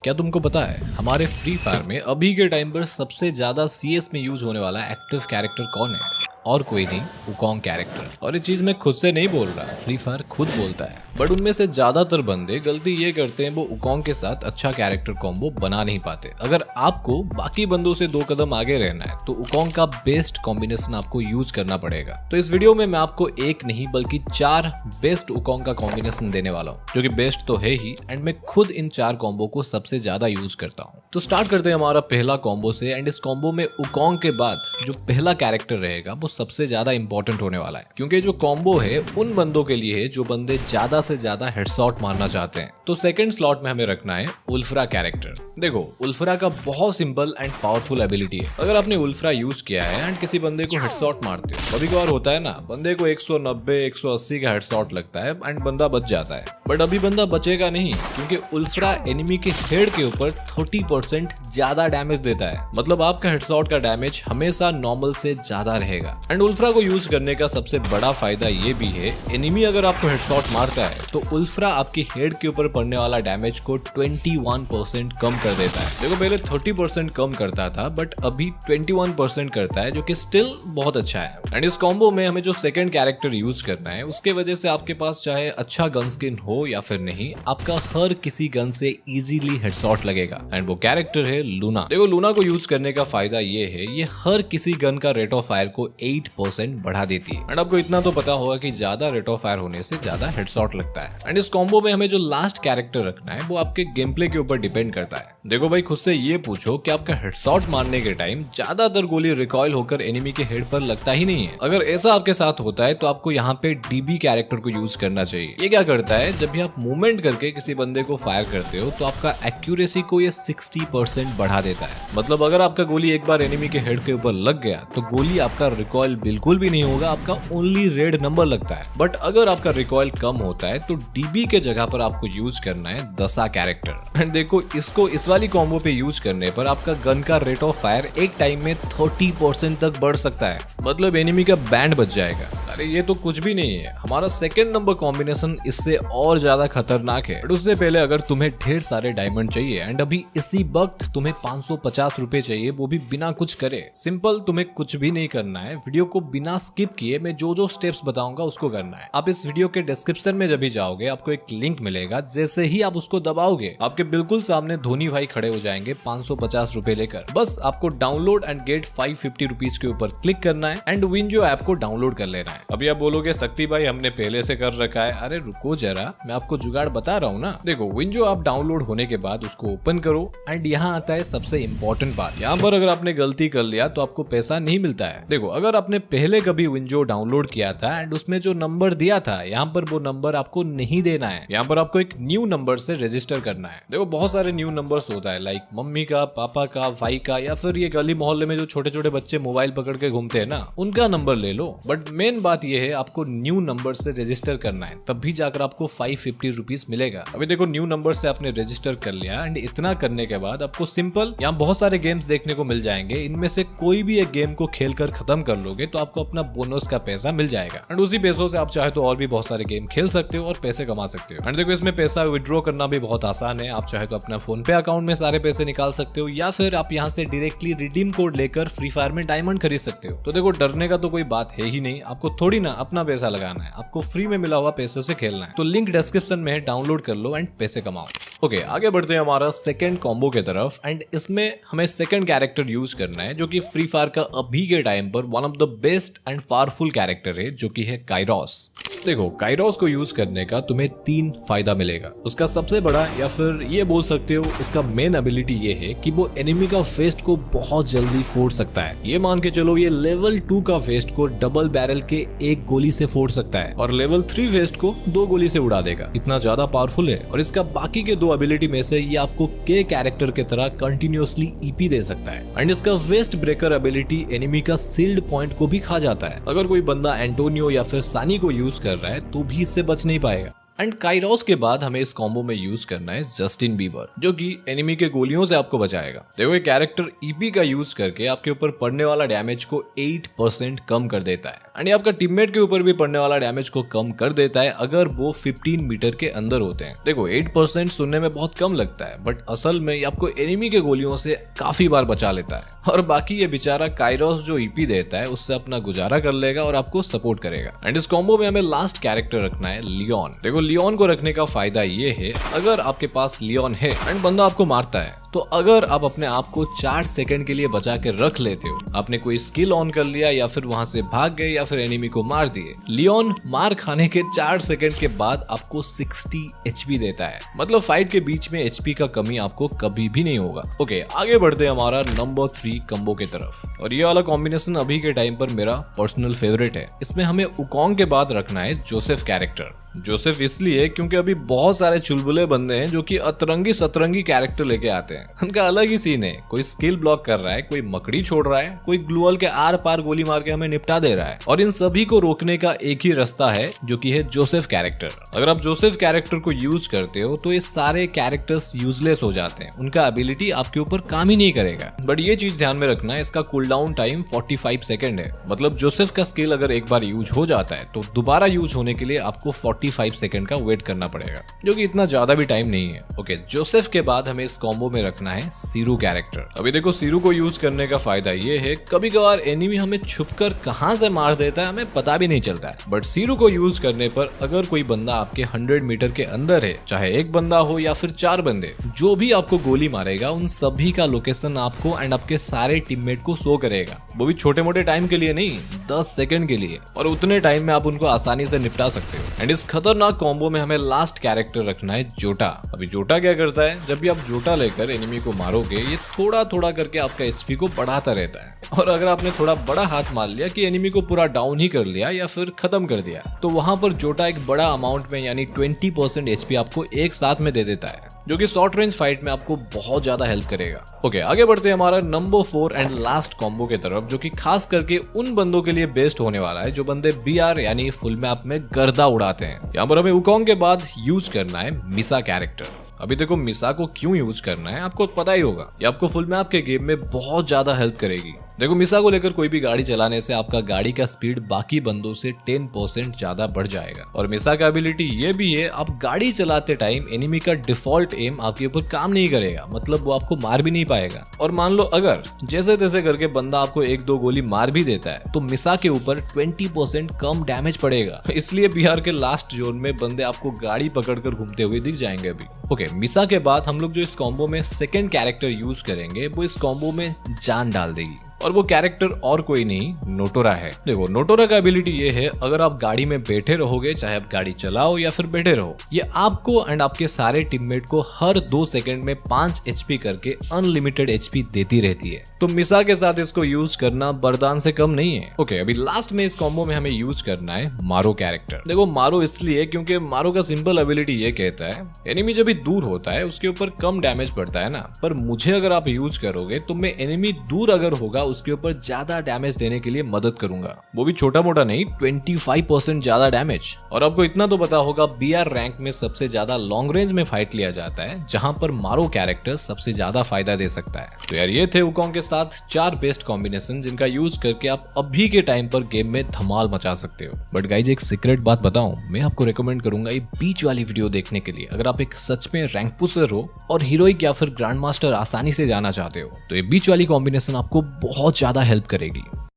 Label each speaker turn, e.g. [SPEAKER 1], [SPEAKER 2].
[SPEAKER 1] क्या तुमको पता है हमारे फ्री फायर में अभी के टाइम पर सबसे ज्यादा सीएस में यूज होने वाला एक्टिव कैरेक्टर कौन है? और कोई नहीं, वुकोंग कैरेक्टर। और ये चीज मैं खुद से नहीं बोल रहा, फ्री फायर खुद बोलता है। बट उनमें से ज्यादातर बंदे गलती ये करते हैं, वो वुकोंग के साथ अच्छा कैरेक्टर कॉम्बो बना नहीं पाते। अगर आपको बाकी बंदों से 2 कदम आगे रहना है तो वुकोंग का बेस्ट कॉम्बिनेशन आपको यूज करना पड़ेगा। तो इस वीडियो में मैं आपको एक नहीं बल्कि 4 बेस्ट वुकोंग का कॉम्बिनेशन देने वाला हूँ, जो कि बेस्ट तो है ही, एंड मैं खुद इन 4 कॉम्बो को सबसे ज्यादा यूज करता हूँ। तो स्टार्ट करते हैं हमारा पहला कॉम्बो से। एंड इस कॉम्बो में वुकोंग के बाद जो पहला कैरेक्टर रहेगा वो सबसे ज्यादा इंपॉर्टेंट होने वाला है, क्योंकि जो कॉम्बो है उन बंदों के लिए है जो बंदे ज्यादा से ज्यादा हेडशॉट मारना चाहते हैं। तो सेकंड स्लॉट में हमें रखना है उल्फ्रा कैरेक्टर। देखो, उल्फ्रा का बहुत सिंपल एंड पावरफुल एबिलिटी है। अगर आपने उल्फ्रा यूज किया है एंड किसी बंदे को हेडशॉट मारते हो, कभी कभार होता है ना, बंदे को 190 180 का हेडशॉट लगता है एंड बंदा बच जाता है। बट अभी बंदा बचेगा नहीं, क्योंकि उल्फ्रा एनिमी के हेड के ऊपर 30% ज्यादा डैमेज देता है। मतलब आपका हेडशॉट का डैमेज हमेशा नॉर्मल से ज्यादा रहेगा। एंड उल्फ्रा को यूज करने का सबसे बड़ा फायदा ये भी है, एनिमी अगर आपको हेडशॉट मारता है तो उल्फ्रा आपकी हेड के ऊपर पड़ने वाला डैमेज को 21% कम कर देता है। देखो, पहले 30% कम करता था, बट अभी 21% करता है, जो कि स्टिल बहुत अच्छा है। एंड इस कॉम्बो में हमें जो सेकंड कैरेक्टर यूज करना है, उसके वजह से आपके पास चाहे अच्छा गन स्किन हो या फिर नहीं, आपका हर किसी गन से इजीली हेडशॉट लगेगा। एंड वो कैरेक्टर है लूना। देखो, लूना को यूज करने का फायदा ये है, ये हर किसी गन का रेट ऑफ फायर को 8% बढ़ा देती है। एंड आपको इतना तो पता होगा कि ज्यादा रेट ऑफ फायर होने से ज्यादा हेडशॉट लगता है। एंड इस कॉम्बो में हमें जो लास्ट कैरेक्टर रखना है वो आपके गेम प्ले के ऊपर डिपेंड करता है। देखो भाई, खुद से ये पूछो कि आपका हेडशॉट मारने के टाइम ज्यादातर गोली रिकॉइल होकर एनिमी के हेड पर लगता ही नहीं है। अगर ऐसा आपके साथ होता है तो आपको यहाँ पे डीबी कैरेक्टर को यूज करना चाहिए। ये क्या करता है, जब भी आप मूवमेंट करके किसी बंदे को फायर करते हो तो आपका एक्यूरेसी को ये 60% बढ़ा देता है। मतलब अगर आपका गोली एक बार एनिमी के हेड के ऊपर लग गया तो गोली आपका रिकॉइल बिल्कुल भी नहीं होगा, आपका ओनली रेड नंबर लगता है। बट अगर आपका रिकॉइल कम होता है तो डीबी के जगह पर आपको यूज करना है दसा कैरेक्टर। एंड देखो, इसको इस वाली कॉम्बो पे यूज करने पर आपका गन का रेट ऑफ फायर एक टाइम में 30% तक बढ़ सकता है। मतलब एनिमी का बैंड बच जाएगा। अरे ये तो कुछ भी नहीं है, हमारा सेकंड नंबर कॉम्बिनेशन इससे और ज्यादा खतरनाक है। उससे पहले अगर तुम्हें ढेर सारे डायमंड चाहिए एंड अभी इसी वक्त तुम्हें 550 रुपए चाहिए, वो भी बिना कुछ करे, सिंपल, तुम्हें कुछ भी नहीं करना है। वीडियो को बिना स्किप किए मैं जो स्टेप्स बताऊंगा उसको करना है। आप इस वीडियो के डिस्क्रिप्शन में जब भी जाओगे आपको एक लिंक मिलेगा, जैसे ही आप उसको दबाओगे आपके बिल्कुल सामने धोनी भाई खड़े हो जाएंगे 550 रुपए लेकर। बस आपको डाउनलोड एंड गेट 550 रुपीज के ऊपर क्लिक करना है एंड विंजो ऐप को डाउनलोड कर लेना है। अभी आप बोलोगे शक्ति भाई हमने पहले से कर रखा है। अरे रुको जरा, मैं आपको जुगाड़ बता रहा हूँ ना। देखो, विंजो ऐप डाउनलोड होने के बाद उसको ओपन करो एंड यहाँ आता है सबसे इम्पोर्टेंट बात। यहाँ पर अगर आपने गलती कर लिया तो आपको पैसा नहीं मिलता है। देखो, अगर आपने पहले कभी विंजो डाउनलोड किया था एंड उसमें जो नंबर दिया था, यहाँ पर वो नंबर आपको नहीं देना है। यहाँ पर आपको एक न्यू नंबर से रजिस्टर करना है। देखो, बहुत सारे न्यू नंबर्स होता है, लाइक मम्मी का, पापा का, भाई का, या फिर ये गली मोहल्ले में जो छोटे छोटे बच्चे मोबाइल पकड़ के घूमते हैं ना, उनका नंबर ले लो। बट मेन बात ये है, आपको न्यू नंबर से रजिस्टर करना है, तब भी जाकर आपको 550 रुपीज मिलेगा। अभी देखो, न्यू नंबर से आपने रजिस्टर कर लिया एंड इतना करने के बाद आपको सिंपल यहाँ बहुत सारे गेम्स देखने को मिल जाएंगे। इनमें से कोई भी एक गेम को खेल कर खत्म कर लोगे तो आपको अपना बोनस का पैसा मिल जाएगा। एंड उसी पैसों से आप चाहे तो और भी बहुत सारे गेम खेल सकते हो और पैसे कमा सकते हो। एंड देखो, इसमें पैसा विड्रॉ करना भी बहुत आसान है। आप चाहे तो अपना फोन पे अकाउंट में सारे पैसे निकाल सकते हो, या फिर आप यहाँ से डायरेक्टली रिडीम कोड लेकर फ्री फायर में डायमंड खरीद सकते हो। तो देखो, डरने का तो कोई बात है ही नहीं। आपको थोड़ी ना अपना पैसा लगाना है, आपको फ्री में मिला हुआ पैसों से खेलना है। तो लिंक डिस्क्रिप्शन में है, डाउनलोड कर लो एंड पैसे कमाओ। ओके, आगे बढ़ते हैं हमारा सेकंड कॉम्बो के तरफ। एंड इसमें हमें सेकंड कैरेक्टर यूज करना है, जो कि फ्री फायर का अभी के टाइम पर one of the best and powerful character है, जो कि है काइरोस। देखो, काइरोस को यूज करने का तुम्हें 3 फायदा मिलेगा। उसका सबसे बड़ा, या फिर ये बोल सकते हो उसका मेन एबिलिटी ये है कि वो एनिमी का फेस्ट को बहुत जल्दी फोड़ सकता है। ये मान के चलो, ये लेवल 2 का फेस्ट को डबल बैरल के 1 गोली से फोड़ सकता है और लेवल 3 फेस्ट को 2 गोली से उड़ा देगा। इतना ज्यादा पावरफुल है। और इसका बाकी के 2 एबिलिटी में से ये आपको के कैरेक्टर की तरह कंटिन्यूअसली ईपी दे सकता है। एंड इसका वेस्ट ब्रेकर एबिलिटी एनिमी का सील्ड पॉइंट को भी खा जाता है। अगर कोई बंदा एंटोनियो या फिर सानी को यूज कर रहा है तो भी इससे बच नहीं पाएगा। एंड काइरोस के बाद हमें इस कॉम्बो में यूज करना है जस्टिन बीबर, जो कि एनिमी के गोलियों से आपको बचाएगा। देखो ये कैरेक्टर ईपी का यूज करके आपके ऊपर पड़ने वाला डैमेज को 8% कम कर देता है एंड ये आपका टीममेट के ऊपर भी पड़ने वाला डैमेज को कम कर देता है अगर वो 15 मीटर के अंदर होते हैं। देखो 8% सुनने में बहुत कम लगता है, बट असल में ये आपको एनिमी के गोलियों से काफी बार बचा लेता है। और बाकी ये बेचारा काइरोस जो ईपी देता है उससे अपना गुजारा कर लेगा और आपको सपोर्ट करेगा। एंड इस कॉम्बो में हमें लास्ट कैरेक्टर रखना है लियोन। देखो लियोन को रखने का फायदा ये है, अगर आपके पास लियोन है एंड बंदा आपको मारता है, तो अगर आप अपने आप को 4 सेकंड के लिए बचा के रख लेते हो, आपने कोई स्किल ऑन कर लिया या फिर वहां से भाग गए या फिर एनिमी को मार दिए, लियोन मार खाने के 4 सेकंड के बाद आपको 60 एचपी देता है। मतलब फाइट के बीच में एचपी का कमी आपको कभी भी नहीं होगा। ओके, आगे बढ़ते हैं हमारा नंबर 3 कम्बो के तरफ। और ये वाला कॉम्बिनेशन अभी के टाइम पर मेरा पर्सनल फेवरेट है। इसमें हमें उकोंग के बाद रखना है जोसेफ कैरेक्टर। जोसेफ इसलिए क्योंकि अभी बहुत सारे चुलबुले बंदे हैं जो कि अतरंगी सतरंगी कैरेक्टर लेके आते हैं। उनका अलग ही सीन है, कोई स्किल ब्लॉक कर रहा है, कोई मकड़ी छोड़ रहा है, कोई ग्लूअल के आर पार गोली मार के हमें निपटा दे रहा है। और इन सभी को रोकने का एक ही रास्ता है जो कि है जोसेफ कैरेक्टर। अगर आप जोसेफ कैरेक्टर को यूज करते हो तो ये सारे कैरेक्टर्स यूजलेस हो जाते हैं, उनका एबिलिटी आपके ऊपर काम ही नहीं करेगा। बट ये चीज ध्यान में रखना है, इसका कूल डाउन टाइम 45 सेकंड है। मतलब जोसेफ का स्किल अगर एक बार यूज हो जाता है तो दोबारा यूज होने के लिए आपको 45 सेकंड का वेट करना पड़ेगा, जो कि इतना ज्यादा भी टाइम नहीं है। ओके, जोसेफ के बाद हमें इस कॉम्बो में रखना है सीरू कैरेक्टर। अभी देखो सीरू को यूज करने का फायदा ये है, कभी कभार एनिमी हमें छुपकर कहां से मार देता है हमें पता भी नहीं चलता है। बट सीरू को यूज करने पर अगर कोई बंदा आपके 100 मीटर के अंदर है, चाहे एक बंदा हो या फिर 4 बंदे, जो भी आपको गोली मारेगा उन सभी का लोकेशन आपको एंड आपके सारे टीममेट को शो करेगा। वो भी छोटे मोटे टाइम के लिए नहीं, 10 सेकंड के लिए, और उतने टाइम में आप उनको आसानी से निपटा सकते हो। एंड इस खतरनाक कॉम्बो में हमें लास्ट कैरेक्टर रखना है जोटा। अभी जोटा क्या करता है, जब भी आप जोटा लेकर एनिमी को मारोगे ये थोड़ा थोड़ा करके आपका एचपी को बढ़ाता रहता है। और अगर आपने थोड़ा बड़ा हाथ मार लिया कि एनिमी को पूरा डाउन ही कर लिया या फिर खत्म कर दिया, तो वहां पर जोटा एक बड़ा अमाउंट में यानी 20% एचपी आपको एक साथ में दे देता है, जो कि शॉर्ट रेंज फाइट में आपको बहुत ज्यादा हेल्प करेगा। ओके, आगे बढ़ते हैं हमारा नंबर 4 एंड लास्ट कॉम्बो के तरफ, जो कि खास करके उन बंदों के लिए बेस्ट होने वाला है जो बंदे बीआर यानी फुल मैप में गर्दा उड़ाते हैं। यहाँ पर हमें उकोंग के बाद यूज करना है मिसा कैरेक्टर। अभी देखो मिसा को क्यों यूज करना है आपको पता ही होगा, ये आपको फुल मैप के गेम में बहुत ज्यादा हेल्प करेगी। देखो मिसा को लेकर कोई भी गाड़ी चलाने से आपका गाड़ी का स्पीड बाकी बंदों से 10% ज्यादा बढ़ जाएगा। और मिसा का एबिलिटी ये भी है, आप गाड़ी चलाते टाइम एनिमी का डिफॉल्ट एम आपके ऊपर काम नहीं करेगा, मतलब वो आपको मार भी नहीं पाएगा। और मान लो अगर जैसे तैसे करके बंदा आपको 1-2 गोली मार भी देता है तो मिसा के ऊपर 20% कम डैमेज पड़ेगा। इसलिए बिहार के लास्ट जोन में बंदे आपको गाड़ी पकड़कर घूमते हुए दिख जाएंगे अभी। ओके, मिसा के बाद हम लोग जो इस कॉम्बो में सेकंड कैरेक्टर यूज करेंगे वो इस कॉम्बो में जान डाल देगी, और वो कैरेक्टर और कोई नहीं नोटोरा है। देखो नोटोरा का एबिलिटी ये है, अगर आप गाड़ी में बैठे रहोगे, चाहे आप गाड़ी चलाओ या फिर बैठे रहो, ये आपको एंड आपके सारे टीममेट को हर 2 सेकंड में 5 एचपी करके अनलिमिटेड एचपी देती रहती है। तो मिसा के साथ इसको यूज करना वरदान से कम नहीं है। ओके, अभी लास्ट में इस कॉम्बो में हमें यूज करना है मारो कैरेक्टर। देखो मारो इसलिए क्योंकि मारो का सिंपल एबिलिटी ये कहता है, एनिमी जब भी दूर होता है उसके ऊपर कम डैमेज पड़ता है ना, पर मुझे अगर आप यूज करोगे तो मैं एनिमी दूर अगर होगा उसके ऊपर ज्यादा डैमेज देने के लिए मदद करूंगा, वो भी छोटा मोटा नहीं, 25% ज्यादा डैमेज। और आपको इतना तो पता होगा बीआर रैंक में सबसे ज्यादा लॉन्ग रेंज में फाइट लिया जाता है, जहां पर मारो कैरेक्टर सबसे ज्यादा फायदा दे सकता है। तो यार ये थे उकोंग के साथ 4 बेस्ट कॉम्बिनेशन जिनका यूज करके आप अभी के टाइम पर गेम में धमाल मचा सकते हो। बट गाइज एक सीक्रेट बात बताऊं, मैं आपको रिकमेंड करूंगा ये बीच वाली वीडियो देखने के लिए। अगर आप एक सच में रैंक पुशर हो और हीरोइक या फिर ग्रैंड मास्टर आसानी से जाना चाहते हो तो ये बीच वाली कॉम्बिनेशन आपको बहुत ज्यादा हेल्प करेगी।